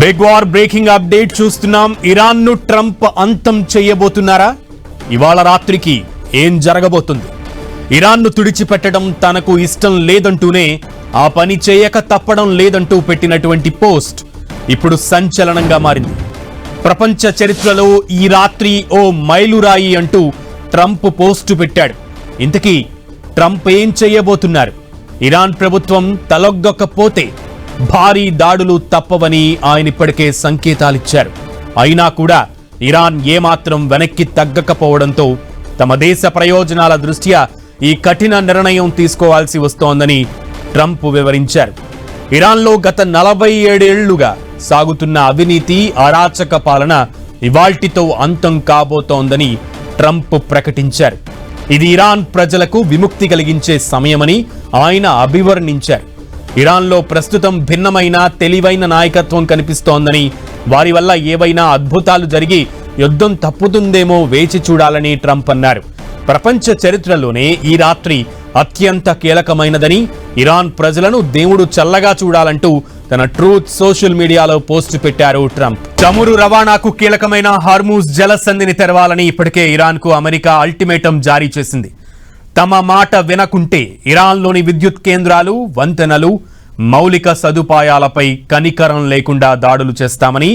Big war breaking update చూస్తున్నాం. Iran ను Trump అంతం చేయబోతున్నారా? ఇవాళ రాత్రికి ఏం జరగబోతుంది? ఇరాన్ ను తుడిచిపెట్టడం తనకు ఇష్టం లేదంటూనే ఆ పని చేయక తప్పడం లేదంటూ పెట్టినటువంటి పోస్ట్ ఇప్పుడు సంచలనంగా మారింది. ప్రపంచ చరిత్రలో ఈ రాత్రి ఓ మైలురాయి అంటూ ట్రంప్ పోస్టు పెట్టాడు. ఇంతకీ ట్రంప్ ఏం చేయబోతున్నారు? ఇరాన్ ప్రభుత్వం తలొగ్గకపోతే భారీ దాడులు తప్పవని ఆయన ఇప్పటికే సంకేతాలిచ్చారు. అయినా కూడా ఇరాన్ ఏమాత్రం వెనక్కి తగ్గకపోవడంతో తమ దేశ ప్రయోజనాల దృష్ట్యా ఈ కఠిన నిర్ణయం తీసుకోవాల్సి వస్తోందని ట్రంప్ వివరించారు. ఇరాన్లో గత 47 ఏళ్లుగా సాగుతున్న అవినీతి, అరాచక పాలన ఇవాల్టితో అంతం కాబోతోందని ట్రంప్ ప్రకటించారు. ఇది ఇరాన్ ప్రజలకు విముక్తి కలిగించే సమయమని ఆయన అభివర్ణించారు. ఇరాన్లో ప్రస్తుతం భిన్నమైన తెలివైన నాయకత్వం కనిపిస్తోందని, వారి వల్ల ఏవైనా అద్భుతాలు జరిగి యుద్ధం తప్పుతుందేమో వేచి చూడాలని ట్రంప్ అన్నారు. ప్రపంచ చరిత్రలోనే ఈ రాత్రి అత్యంత కీలకమైనదని, ఇరాన్ ప్రజలను దేవుడు చల్లగా చూడాలంటూ తన ట్రూత్ సోషల్ మీడియాలో పోస్ట్ పెట్టారు ట్రంప్. చమురు రవాణాకు కీలకమైన హార్మూజ్ జలసంధిని తెరవాలని ఇప్పటికే ఇరాన్కు అమెరికా అల్టిమేటం జారీ చేసింది. తమ మాట వినకుంటే ఇరాన్లోని విద్యుత్ కేంద్రాలు, వంతెనలు, మౌలిక సదుపాయాలపై కనికరం లేకుండా దాడులు చేస్తామని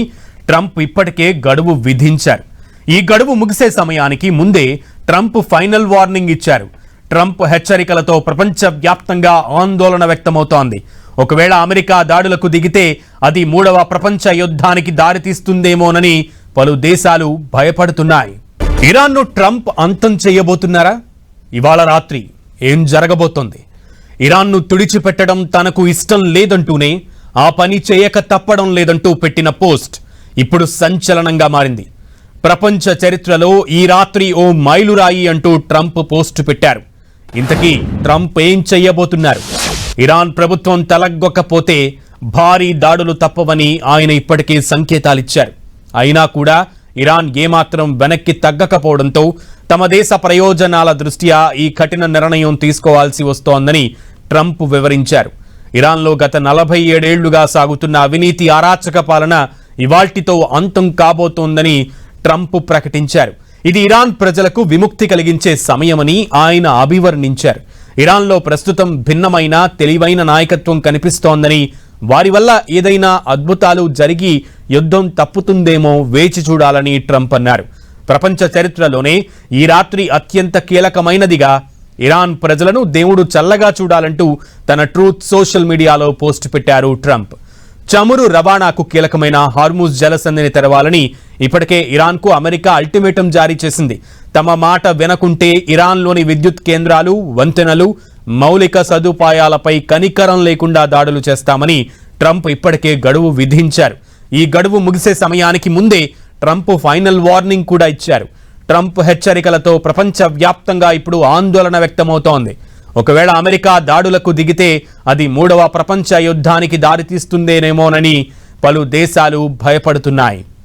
ట్రంప్ ఇప్పటికే గడువు విధించారు. ఈ గడువు ముగిసే సమయానికి ముందే ట్రంప్ ఫైనల్ వార్నింగ్ ఇచ్చారు. ట్రంప్ హెచ్చరికలతో ప్రపంచవ్యాప్తంగా ఆందోళన వ్యక్తమవుతోంది. ఒకవేళ అమెరికా దాడులకు దిగితే అది 3వ ప్రపంచ యుద్ధానికి దారితీస్తుందేమోనని పలు దేశాలు భయపడుతున్నాయి. ఇరాన్ను ట్రంప్ అంతం చేయబోతున్నారా? ఇవాళ రాత్రి ఏం జరగబోతోంది? ఇరాన్ను తుడిచిపెట్టడం తనకు ఇష్టం లేదంటూనే ఆ పని చేయక తప్పడం లేదంటూ పెట్టిన పోస్ట్ ఇప్పుడు సంచలనంగా మారింది. ప్రపంచ చరిత్రలో ఈ రాత్రి ఓ మైలురాయి అంటూ ట్రంప్ పోస్ట్ పెట్టారు. ఇంతకీ ట్రంప్ ఏం చెయ్యబోతున్నారు? ఇరాన్ ప్రభుత్వం తలగ్గొక్కపోతే భారీ దాడులు తప్పవని ఆయన ఇప్పటికే సంకేతాలిచ్చారు. అయినా కూడా ఇరాన్ ఏమాత్రం వెనక్కి తగ్గకపోవడంతో తమ దేశ ప్రయోజనాల దృష్ట్యా ఈ కఠిన నిర్ణయం తీసుకోవాల్సి వస్తోందని ట్రంప్ వివరించారు. ఇరాన్లో గత 47 ఏళ్లుగా సాగుతున్న అవినీతి, అరాచక పాలన ఇవాల్టితో అంతం కాబోతోందని ట్రంప్ ప్రకటించారు. ఇది ఇరాన్ ప్రజలకు విముక్తి కలిగించే సమయమని ఆయన అభివర్ణించారు. ఇరాన్లో ప్రస్తుతం భిన్నమైన తెలివైన నాయకత్వం కనిపిస్తోందని, వారి వల్ల ఏదైనా అద్భుతాలు జరిగి యుద్ధం తప్పుతుందేమో వేచి చూడాలని ట్రంప్ అన్నారు. ప్రపంచ చరిత్రలోనే ఈ రాత్రి అత్యంత కీలకమైనదిగా, ఇరాన్ ప్రజలను దేవుడు చల్లగా చూడాలంటూ తన ట్రూత్ సోషల్ మీడియాలో పోస్ట్ పెట్టారు ట్రంప్. చమురు రవాణాకు కీలకమైన హార్మూజ్ జలసంధిని తెరవాలని ఇప్పటికే ఇరాన్కు అమెరికా అల్టిమేటం జారీ చేసింది. తమ మాట వినకుంటే ఇరాన్లోని విద్యుత్ కేంద్రాలు, వంతెనలు, మౌలిక సదుపాయాలపై కనికరం లేకుండా దాడులు చేస్తామని ట్రంప్ ఇప్పటికే గడువు విధించారు. ఈ గడువు ముగిసే సమయానికి ముందే ట్రంప్ ఫైనల్ వార్నింగ్ కూడా ఇచ్చారు. ట్రంప్ హెచ్చరికలతో ప్రపంచవ్యాప్తంగా ఇప్పుడు ఆందోళన వ్యక్తమవుతోంది. ఒకవేళ అమెరికా దాడులకు దిగితే అది 3వ ప్రపంచ యుద్ధానికి దారితీస్తుందేమోనని పలు దేశాలు భయపడుతున్నాయి.